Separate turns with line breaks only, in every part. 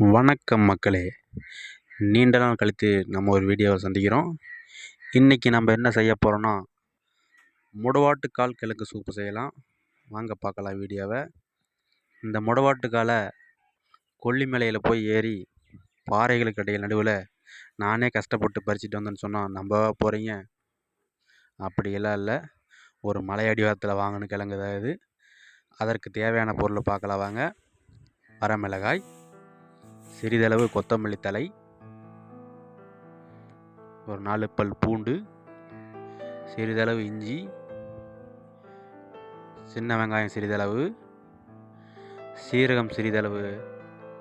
வணக்கம் மக்களே. நீண்ட நாள் கழித்து நம்ம ஒரு வீடியோவை சந்திக்கிறோம். இன்றைக்கி நம்ம என்ன செய்ய போகிறோன்னா, முடவாட்டுக்கால் கிழங்கு சூப்பு செய்யலாம். வாங்க பார்க்கலாம் வீடியோவை. இந்த முடவாட்டுக்காலை கொல்லிமலையில் போய் ஏறி பாறைகளுக்கு இடையில் நடுவில் நானே கஷ்டப்பட்டு பறிச்சுட்டு வந்தேன்னு சொன்னால் நம்ப போகிறீங்க? அப்படியெல்லாம் இல்லை, ஒரு மலை அடிவாரத்தில் வாங்கின கிழங்கு தான் இது. அதற்கு தேவையான பொருளை பார்க்கலாம் வாங்க. வரமிளகாய், சிறிதளவு கொத்தமல்லி தழை, ஒரு 4 பல் பூண்டு, சிறிதளவு இஞ்சி, சின்ன வெங்காயம் சிறிதளவு, சீரகம் சிறிதளவு,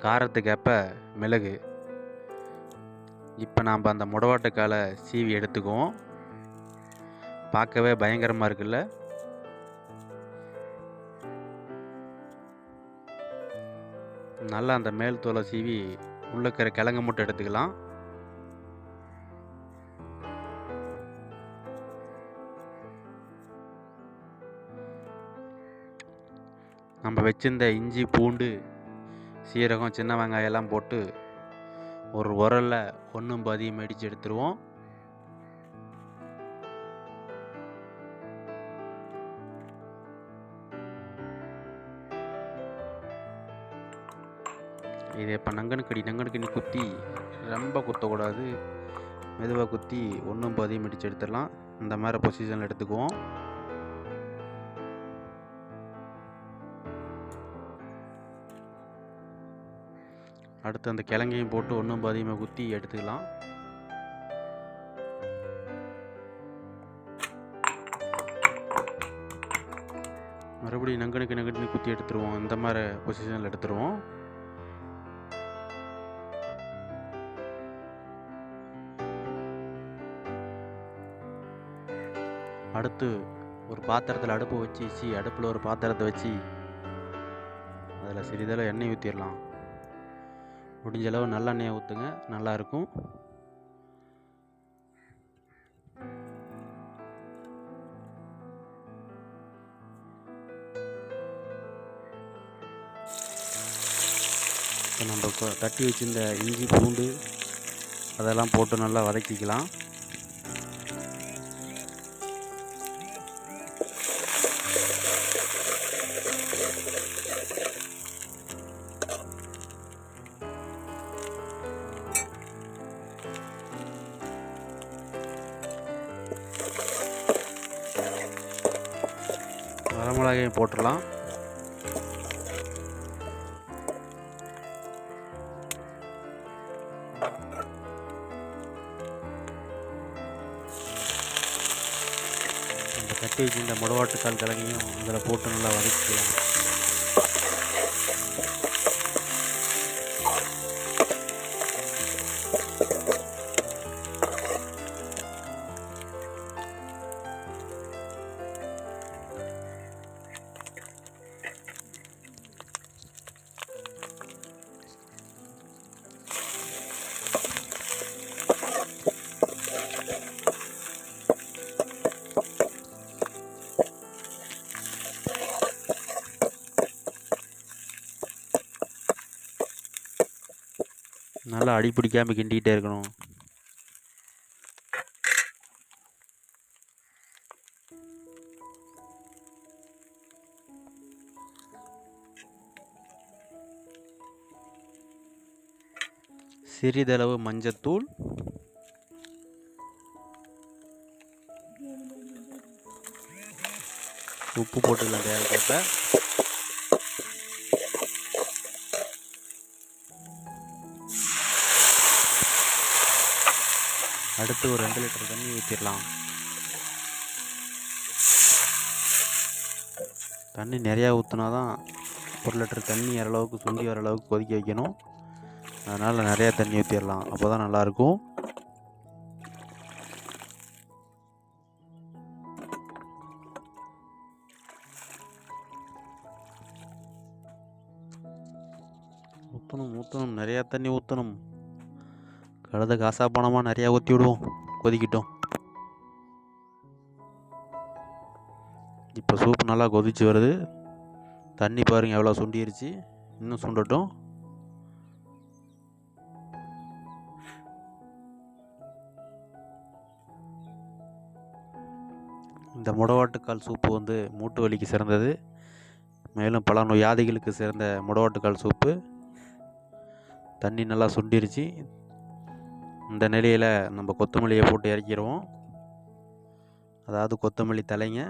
காரத்துக்கேற்ப மிளகு. இப்போ நாம் அந்த முடவாட்டுக்காலை சீவி எடுத்துக்குவோம். பார்க்கவே பயங்கரமாக இருக்குல்ல? நல்லா அந்த மேல் தோலை சீவி உள்ள இருக்கிற கிழங்கு மட்டும் எடுத்துக்கலாம். நம்ம வச்சிருந்த இஞ்சி, பூண்டு, சீரகம், சின்ன வெங்காயம் எல்லாம் போட்டு ஒரு உரலில் ஒன்றும் பாதியும் அடித்து எடுத்துருவோம். இதை இப்போ நங்கனுக்கடி குத்தி, ரொம்ப குத்தக்கூடாது, மெதுவாக குத்தி ஒன்றும் பாதியும் இடித்து எடுத்துடலாம். இந்த மாதிரி பொசிஷனில் எடுத்துக்குவோம். அடுத்து அந்த கிழங்கையும் போட்டு ஒன்றும் பாதியமாக குத்தி எடுத்துக்கலாம். மறுபடியும் நங்கனுக்கு குத்தி எடுத்துருவோம். இந்த மாதிரி பொசிஷனில் எடுத்துருவோம். அடுத்து ஒரு பாத்திரத்தில் அடுப்பு வச்சு அடுப்பில் ஒரு பாத்திரத்தை வச்சு அதில் சிறிதளவு எண்ணெய் ஊற்றிடலாம். முடிஞ்ச அளவு நல்லெண்ணெயை ஊற்றுங்க, நல்லாயிருக்கும். இப்போ நம்ம தட்டி வச்சிருந்த இஞ்சி, பூண்டு அதெல்லாம் போட்டு நல்லா வதக்கிக்கலாம். வரமிளகாயும் போட்டுடலாம். இந்த கட்டி வச்சு இந்த முடவாட்டுக்கால் கிழங்கையும் இதில் போட்டு நல்லா வதக்கிக்கலாம். நல்லா அடி பிடிக்காமல் கிண்டிகிட்டே இருக்கணும். சிறிதளவு மஞ்சத்தூள், உப்பு போட்டுக்கலாம் தேவைக்கேற்ப. அடுத்து ஒரு 2 லிட்டர் தண்ணி ஊற்றிடலாம். தண்ணி நிறையா ஊற்றினா தான் 1 லிட்டர் தண்ணி அளவுக்கு சுண்டி வர அளவுக்கு கொதிக்க வைக்கணும். அதனால் நிறையா தண்ணி ஊற்றிடலாம், அப்போ தான் நல்லாயிருக்கும். ஊற்றணும் நிறையா தண்ணி ஊற்றணும். கழுத காசா பணமாக நிறையா ஊற்றி விடுவோம், கொதிக்கிட்டோம். இப்போ சூப் நல்லா கொதிச்சு வருது. தண்ணி பாருங்கள் எவ்வளோ சுண்டிருச்சு. இன்னும் சுண்டட்டும். இந்த முடவாட்டுக்கால் சூப்பு வந்து மூட்டு வலிக்கு சிறந்தது. மேலும் பல வியாதிகளுக்கு சிறந்த முடவாட்டுக்கால் சூப்பு. தண்ணி நல்லா சுண்டிருச்சு. இந்த நிலையில் நம்ம கொத்தமல்லியை போட்டு இறக்கிடுவோம். அதாவது கொத்தமல்லி தலைங்க.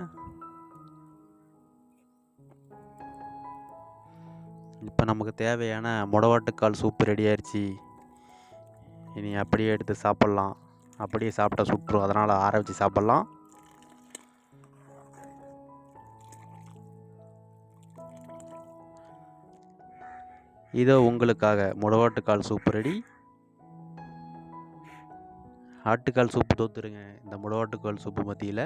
இப்போ நமக்கு தேவையான முடவாட்டுக்கால் சூப்பு ரெடி ஆயிடுச்சு. இனி அப்படியே எடுத்து சாப்பிட்லாம். அப்படியே சாப்பிட்டா சுட்டுரும், அதனால் ஆற வச்சு சாப்பிட்லாம். இதோ உங்களுக்காக முடவாட்டுக்கால் சூப்பு ரெடி. ஆட்டுக்கால் சூப்பு தோத்துருங்க இந்த முடவாட்டுக்கால் சூப்பு மத்தியில்.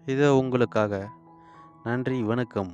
இதோ உங்களுக்காக. நன்றி, வணக்கம்.